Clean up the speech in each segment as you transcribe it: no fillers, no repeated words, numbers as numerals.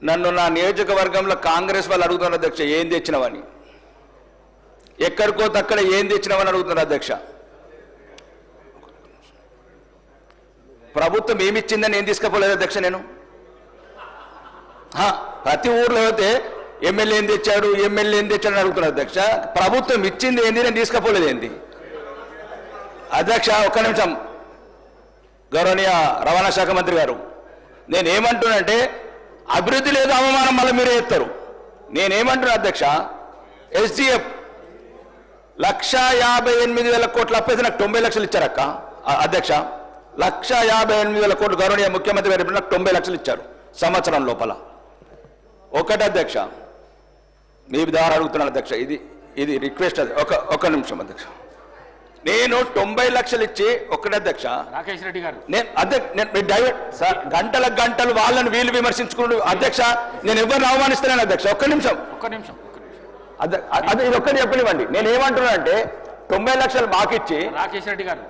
నన్ను నా నియోజకవర్గంలో కాంగ్రెస్ వాళ్ళు అడుగుతున్నారు అధ్యక్ష, ఏం తెచ్చినవని. ఎక్కడికో తక్కడ ఏం తెచ్చినవని అడుగుతున్నారు అధ్యక్ష. ప్రభుత్వం ఏమిచ్చిందని ఏం తీసుకపోలేదు అధ్యక్ష. నేను ప్రతి ఊర్లో అయితే ఎమ్మెల్యే ఏం తెచ్చాడు, ఎమ్మెల్యే ఏం తెచ్చాడు అని అడుగుతున్నారు అధ్యక్ష. ప్రభుత్వం ఇచ్చింది ఏంది, నేను తీసుకపోలేదు ఏంది అధ్యక్ష. ఒక్క నిమిషం. గౌరవనీయ రవాణా శాఖ మంత్రి గారు, నేనేమంటున్నానంటే అభివృద్ధి లేదు, అవమానం మళ్ళీ మీరే ఎత్తారు. నేనేమంటున్నా అధ్యక్ష, ఎస్డిఎఫ్ 1,58,000 కోట్ల అప్పైతే నాకు 90 లక్షలు ఇచ్చారక్క అధ్యక్ష. 1,58,000 కోట్లు గౌరవనీయ ముఖ్యమంత్రి గారు నాకు 90 లక్షలు ఇచ్చారు సంవత్సరం లోపల. ఒకటి అధ్యక్ష, మీ ద్వారా అడుగుతున్నాను అధ్యక్ష, ఇది రిక్వెస్ట్. ఒక నిమిషం అధ్యక్ష. నేను 90 లక్షలు ఇచ్చి ఒకటి అధ్యక్ష, రాకేష్ రెడ్డి గారు, నేను డైవర్ట్ సార్, గంటలు వాళ్ళని వీళ్ళు విమర్శించుకుంటూ అధ్యక్ష, నేను ఎవరిని అవమానిస్తున్నాను అధ్యక్ష. ఒక్క నిమిషం అదే ఇది ఒక్కటి చెప్పనివ్వండి. నేను ఏమంటున్నా అంటే 90 లక్షలు మాకిచ్చి, రాకేష్ రెడ్డి గారు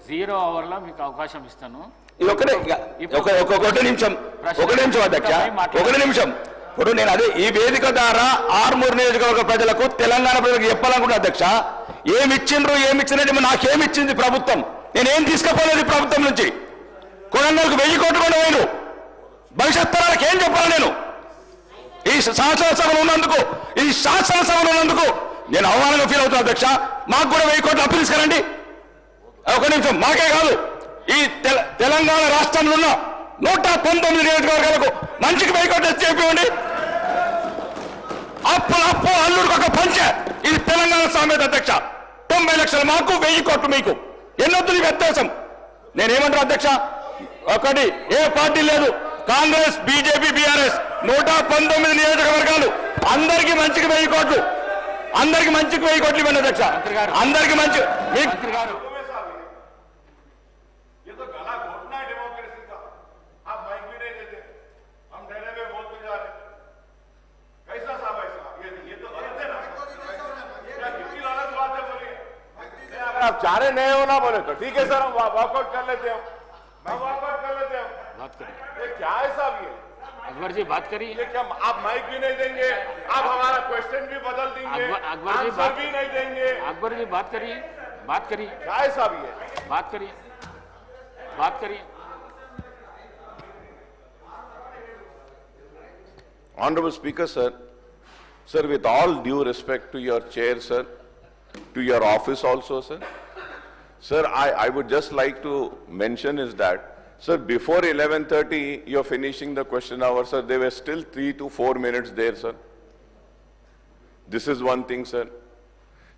0 అవర్లో మీకు అవకాశం ఇస్తాను. ఇది ఒకటి నిమిషం అధ్యక్ష, ఒకటి నిమిషం. ఇప్పుడు నేను అదే ఈ వేదిక ద్వారా ఆర్మూరు నియోజకవర్గ ప్రజలకు, తెలంగాణ ప్రజలకు చెప్పాలనుకుంటున్నా అధ్యక్ష. ఏమిచ్చినట్టు నాకేమిచ్చింది ప్రభుత్వం? నేనేం తీసుకుపోలేదు ప్రభుత్వం నుంచి. కొడంగల్కు 1000 కోట్లు కూడా పోయిను. భవిష్యత్ తరాలకు ఏం చెప్పాలి నేను? ఈ శాసనసభలు ఉన్నందుకు నేను అవమానంగా ఫీల్ అవుతున్నా అధ్యక్ష. మాకు కూడా 1000 కోట్లు అప్పు తీసుకురండి. ఒక నిమిషం. మాకే కాదు, ఈ తెలంగాణ రాష్ట్రంలో ఉన్న 119 నియోజకవర్గాలకు మంచికి 1000 కోట్లు తెచ్చి చెప్పండి. అప్పు అల్లుడికి ఒక పంచ. ఇది తెలంగాణ సామెత అధ్యక్ష. 90 లక్షలు మాకు, 1000 కోట్లు మీకు. ఎన్నొద్దు వ్యత్యాసం. నేనేమంటారు అధ్యక్ష, ఒకటి ఏ పార్టీ లేదు, కాంగ్రెస్, బీజేపీ, బీఆర్ఎస్ 119 నియోజకవర్గాలు అందరికి మంచికి 1000 కోట్లు, అందరికి మంచికి 1000 కోట్లు ఇవ్వండి అధ్యక్ష. అందరికి మంచి. आप चाह रहे नहीं हो ना बोले तो ठीक है सर, हम वॉकआउट कर लेते हैं, ये क्या है साहब? ये अकबर जी बात करिए। ये क्या आप माइक भी नहीं देंगे, आप हमारा क्वेश्चन भी बदल देंगे, आंसर भी नहीं देंगे। अकबर जी बात करिए। क्या है साहब? ये बात करिए। Honorable Speaker, sir, with all due respect to your chair, sir, to your office also, sir, I would just like to mention is that, sir, before 11:30, you're finishing the question hour, sir. There were still 3 to 4 minutes there, sir. This is one thing, sir.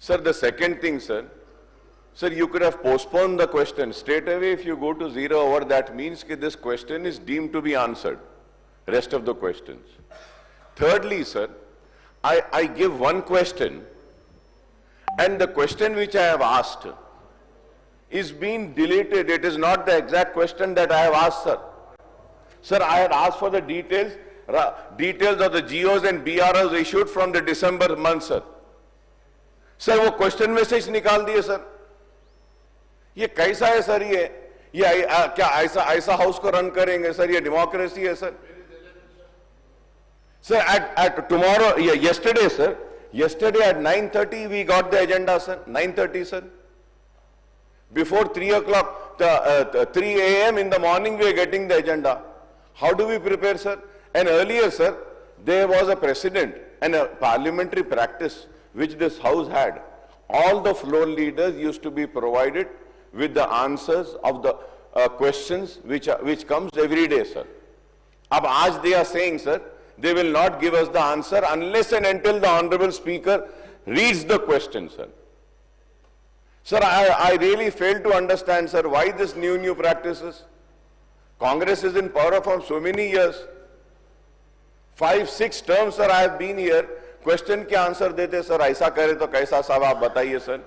Sir, the second thing, sir, you could have postponed the question. Straight away, if you go to 0 hour, that means that this question is deemed to be answered. Rest of the questions. Thirdly, sir, I give one question, and the question which I have asked is being deleted. It is not the exact question that I have asked, sir. Sir, I had asked for the details of the GOs and BROs issued from the December month, sir. Sir, वो question में से निकाल दिए, sir. ये कैसा है, sir? ये क्या ऐसा हाउस को रन करेंगे, sir? ये डेमोक्रेसी है, sir? Sir, at tomorrow, yesterday, sir. Yesterday at 9:30 we got the agenda, sir. 9:30, sir. Before 3 o'clock, 3 a.m. in the morning we are getting the agenda. How do we prepare, sir? And earlier, sir, there was a precedent and a parliamentary practice which this house had. All the floor leaders used to be provided with the answers of the questions which comes every day, sir. Ab aaj they are saying, sir, they will not give us the answer unless and until the Honorable Speaker reads the question, sir. Sir, I really fail to understand, sir, why this new practices. Congress is in power for so many years. 5-6 terms, sir, I have been here. Question के answer देते, sir, ऐसा करे तो कैसा साहब आप बताइए, sir.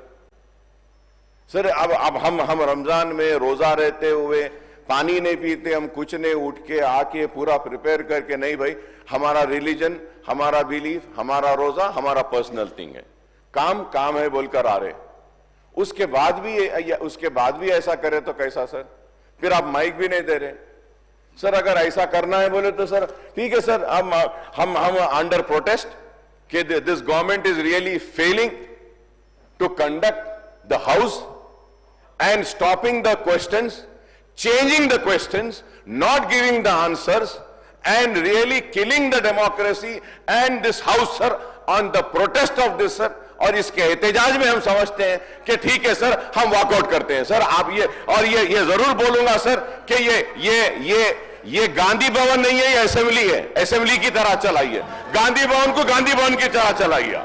Sir, अब हम रमजान में रोजा रहते हुए पानी नहीं पीते, हम कुछ नहीं, उठ के आके पूरा प्रिपेयर करके, नहीं भाई हमारा रिलीजन, हमारा बिलीफ, हमारा रोजा हमारा पर्सनल थिंग है, काम है बोलकर आ रहे. उसके बाद भी ऐसा करे तो कैसा, सर? फिर आप माइक भी नहीं दे रहे. सर अगर ऐसा करना है बोले तो सर ठीक है सर, हम अंडर प्रोटेस्ट कि this government is really failing to conduct the house and stopping the questions, changing the questions, not giving the answers, and really killing the democracy and this house, sir, on the protest of this, sir. और इसके एहतजाज में हम समझते हैं कि ठीक है सर, हम वॉकआउट करते हैं सर। आप ये जरूर बोलूंगा सर कि ये गांधी भवन नहीं है, ये असेंबली है, असेंबली की तरह चलाइए, गांधी भवन को गांधी भवन की तरह चलाइए।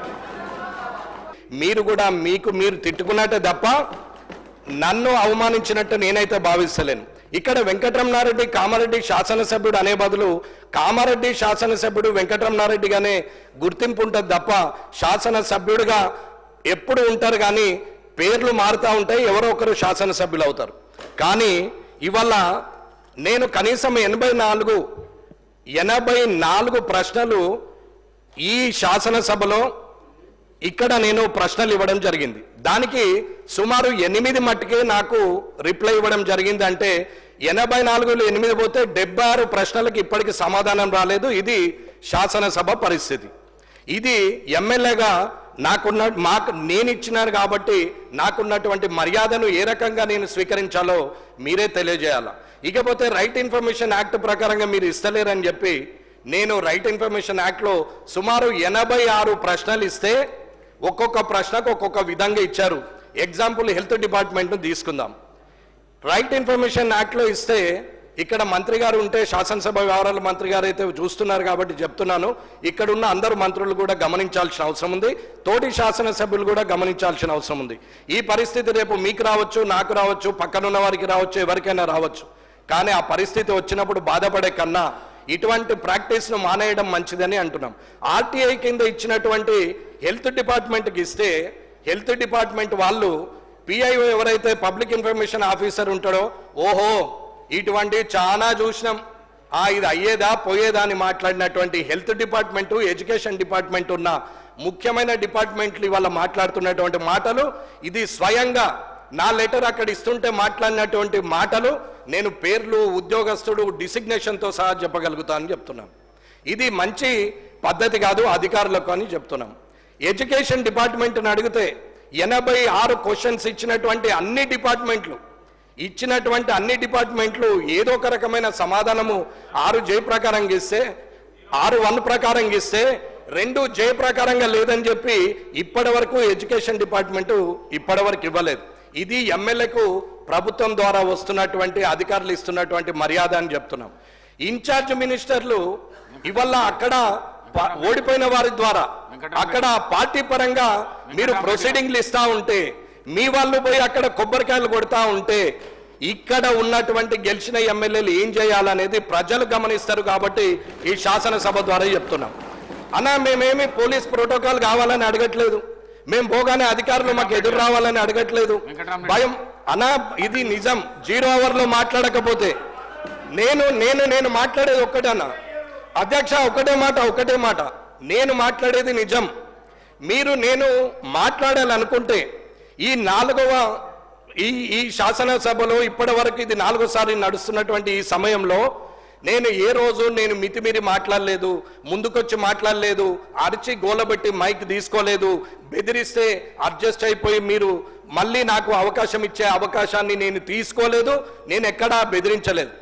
మీరు కూడా మీకు మీరు తిట్టుకున్నట్టే తప్ప నన్ను అవమానించినట్టు నేనైతే భావిస్తలేను। ఇక్కడ వెంకటరమణారెడ్డి కామారెడ్డి శాసనసభ్యుడు అనే బదులు కామారెడ్డి శాసనసభ్యుడు వెంకటరమణారెడ్డిగానే గుర్తింపు ఉంటుంది తప్ప శాసనసభ్యుడిగా ఎప్పుడు ఉంటారు కానీ పేర్లు మారుతూ ఉంటాయి, ఎవరో ఒకరు శాసనసభ్యులు అవుతారు। కానీ ఇవాళ నేను కనీసం 84 ప్రశ్నలు ఈ శాసనసభలో ఇక్కడ నేను ప్రశ్నలు ఇవ్వడం జరిగింది। దానికి సుమారు 8 మట్టుకే నాకు రిప్లై ఇవ్వడం జరిగింది। అంటే 84లో 8 పోతే 76 ప్రశ్నలకు ఇప్పటికి సమాధానం రాలేదు। ఇది శాసనసభ పరిస్థితి। ఇది ఎమ్మెల్యేగా నేను ఇచ్చినాను కాబట్టి నాకున్నటువంటి మర్యాదను ఏ రకంగా నేను స్వీకరించాలో మీరే తెలియజేయాలి। ఇకపోతే రైట్ ఇన్ఫర్మేషన్ యాక్ట్ ప్రకారంగా మీరు ఇస్తలేరని చెప్పి నేను రైట్ ఇన్ఫర్మేషన్ యాక్ట్లో సుమారు 86 ప్రశ్నలు ఇస్తే ఒక్కొక్క ప్రశ్నకు ఒక్కొక్క విధంగా ఇచ్చారు। ఎగ్జాంపుల్ హెల్త్ డిపార్ట్మెంట్ తీసుకుందాం। రైట్ ఇన్ఫర్మేషన్ యాక్ట్లో ఇస్తే ఇక్కడ మంత్రి గారు ఉంటే శాసనసభ వ్యవహారాల మంత్రి గారు అయితే చూస్తున్నారు కాబట్టి చెప్తున్నాను, ఇక్కడ ఉన్న అందరు మంత్రులు కూడా గమనించాల్సిన అవసరం ఉంది, తోటి శాసనసభ్యులు కూడా గమనించాల్సిన అవసరం ఉంది। ఈ పరిస్థితి రేపు మీకు రావచ్చు, నాకు రావచ్చు, పక్కనున్న వారికి రావచ్చు, ఎవరికైనా రావచ్చు। కానీ ఆ పరిస్థితి వచ్చినప్పుడు బాధపడే కన్నా ఇటువంటి ప్రాక్టీస్ను మానేయడం మంచిదని అంటున్నాం। ఆర్టీఐ కింద ఇచ్చినటువంటి హెల్త్ డిపార్ట్మెంట్కి ఇస్తే హెల్త్ డిపార్ట్మెంట్ వాళ్ళు పిఐఓ ఎవరైతే పబ్లిక్ ఇన్ఫర్మేషన్ ఆఫీసర్ ఉంటాడో, ఓహో ఇటువంటి చాలా చూసినాం, ఇది అయ్యేదా పోయేదా అని మాట్లాడినటువంటి హెల్త్ డిపార్ట్మెంటు, ఎడ్యుకేషన్ డిపార్ట్మెంట్ ఉన్న ముఖ్యమైన డిపార్ట్మెంట్లు ఇవాళ మాట్లాడుతున్నటువంటి మాటలు, ఇది స్వయంగా నా లెటర్ అక్కడ ఇస్తుంటే మాట్లాడినటువంటి మాటలు నేను పేర్లు, ఉద్యోగస్తుడు, డిసిగ్నేషన్తో సహా చెప్పగలుగుతానని చెప్తున్నాం। ఇది మంచి పద్ధతి కాదు అధికారులకు అని చెప్తున్నాం। ఎడ్యుకేషన్ డిపార్ట్మెంట్ని అడిగితే 86 క్వశ్చన్స్ ఇచ్చినటువంటి అన్ని డిపార్ట్మెంట్లు ఏదో ఒక రకమైన సమాధానము 6 జే ప్రకారంగా ఇస్తే 6(1) ప్రకారంగా ఇస్తే 2 జే ప్రకారంగా లేదని చెప్పి ఇప్పటి వరకు ఎడ్యుకేషన్ డిపార్ట్మెంటు ఇప్పటివరకు ఇవ్వలేదు। ఇది ఎమ్మెల్యేకు ప్రభుత్వం ద్వారా వస్తున్నటువంటి అధికారులు ఇస్తున్నటువంటి మర్యాద అని చెప్తున్నాం। ఇన్ఛార్జ్ మినిస్టర్లు ఇవాళ అక్కడ ఓడిపోయిన వారి ద్వారా అక్కడ పార్టీ పరంగా మీరు ప్రొసీడింగ్లు ఇస్తా ఉంటే, మీ వాళ్ళు పోయి అక్కడ కొబ్బరికాయలు కొడతా ఉంటే, ఇక్కడ ఉన్నటువంటి గెలిచిన ఎమ్మెల్యేలు ఏం చేయాలనేది ప్రజలు గమనిస్తారు కాబట్టి ఈ శాసనసభ ద్వారా చెప్తున్నాం। అన్నా మేమేమి పోలీస్ ప్రోటోకాల్ కావాలని అడగట్లేదు, మేము పోగానే అధికారులు మాకు ఎదురు రావాలని అడగట్లేదు, భయం అన్నా ఇది నిజం। 0 అవర్లో మాట్లాడకపోతే నేను మాట్లాడేది ఒక్కటే అన్న అధ్యక్ష, ఒకటే మాట నేను మాట్లాడేది నిజం। నేను మాట్లాడాలనుకుంటే ఈ శాసనసభలో ఇప్పటి వరకు ఇది 4సారి నడుస్తున్నటువంటి ఈ సమయంలో నేను ఏ రోజు మితిమీరి మాట్లాడలేదు, ముందుకొచ్చి మాట్లాడలేదు, అరిచి గోలబెట్టి మైక్ తీసుకోలేదు, బెదిరిస్తే అడ్జస్ట్ అయిపోయి మీరు మళ్ళీ నాకు అవకాశం ఇచ్చే అవకాశాన్ని నేను తీసుకోలేదు, నేను ఎక్కడా బెదిరించలేదు।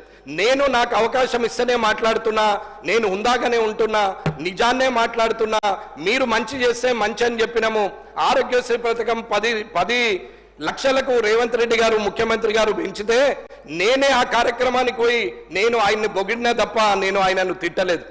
నాకు అవకాశం ఇస్తేనే మాట్లాడుతున్నా, నేను హుందాగానే ఉంటున్నా, నిజాన్నే మాట్లాడుతున్నా। మీరు మంచి చేస్తే మంచి అని చెప్పినాము। ఆరోగ్యశ్రీ పథకం 10 లక్షలకు రేవంత్ రెడ్డి గారు ముఖ్యమంత్రి గారు పెంచితే నేనే ఆ కార్యక్రమానికి పోయి నేను ఆయన్ని పొగిడినా తప్ప నేను ఆయనను తిట్టలేదు।